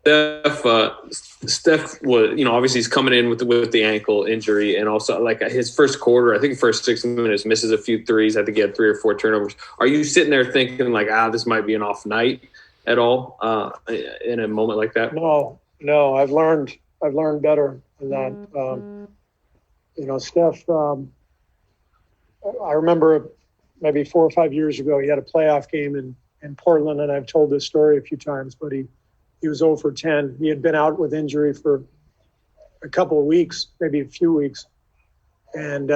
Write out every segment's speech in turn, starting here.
Steph was, obviously he's coming in with the ankle injury, and also like his first quarter, I think first 6 minutes, misses a few threes. I think he had 3 or 4 turnovers. Are you sitting there thinking like, this might be an off night at all in a moment like that? No, I've learned better than that. Steph, I remember maybe 4 or 5 years ago, he had a playoff game in Portland, and I've told this story a few times, but he was 0 for 10. He had been out with injury for a couple of weeks, maybe a few weeks, and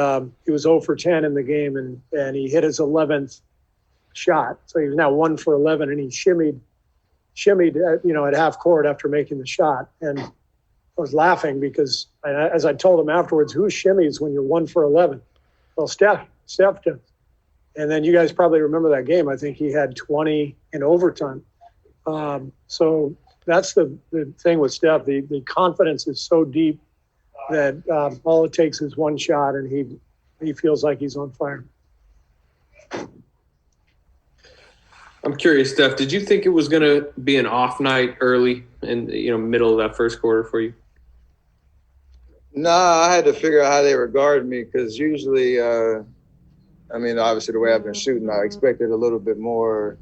he was 0 for 10 in the game, and he hit his 11th shot. So he was now 1 for 11, and he shimmied at half court after making the shot. And I was laughing because, as I told him afterwards, who shimmies when you're 1 for 11? Well, Steph does. And then you guys probably remember that game. I think he had 20 in overtime. So that's the thing with Steph. The confidence is so deep that all it takes is one shot, and he feels like he's on fire. I'm curious, Steph, did you think it was going to be an off night early in middle of that first quarter for you? No, I had to figure out how they regard me, because usually, obviously the way I've been shooting, I expected a little bit more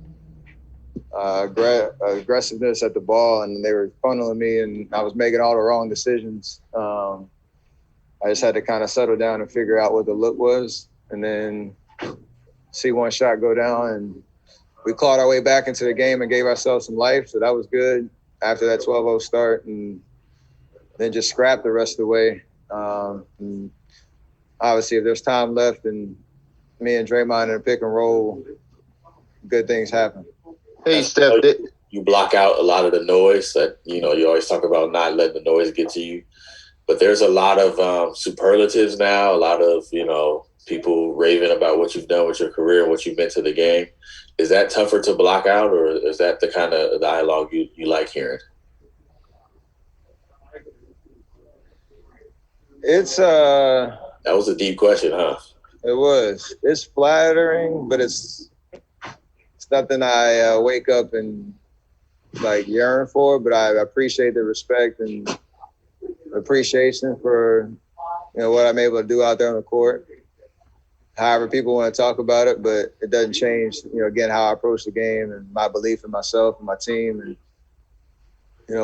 aggressiveness at the ball, and they were funneling me, and I was making all the wrong decisions. I just had to kind of settle down and figure out what the look was, and then see one shot go down, and we clawed our way back into the game and gave ourselves some life, so that was good after that 12-0 start, and then just scrapped the rest of the way. And obviously, if there's time left and me and Draymond in a pick and roll, good things happen. Hey, Steph, you block out a lot of the noise that, you always talk about not letting the noise get to you. But there's a lot of superlatives now, a lot of, people raving about what you've done with your career and what you meant to the game. Is that tougher to block out, or is that the kind of dialogue you like hearing? That was a deep question, huh? It was. It's flattering, but it's nothing I wake up and yearn for. But I appreciate the respect and appreciation for what I'm able to do out there on the court. However people want to talk about it, but it doesn't change, again, how I approach the game and my belief in myself and my team and,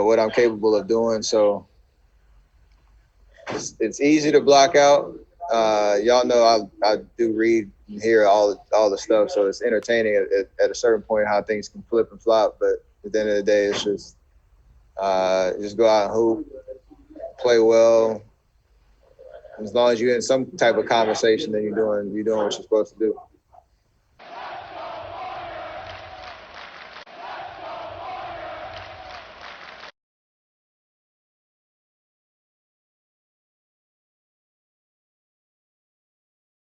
what I'm capable of doing. So it's easy to block out. Y'all know I do read and hear all the stuff, so it's entertaining at a certain point how things can flip and flop. But at the end of the day, it's just go out and hoop, play well. As long as you're in some type of conversation, then you're doing what you're supposed to do.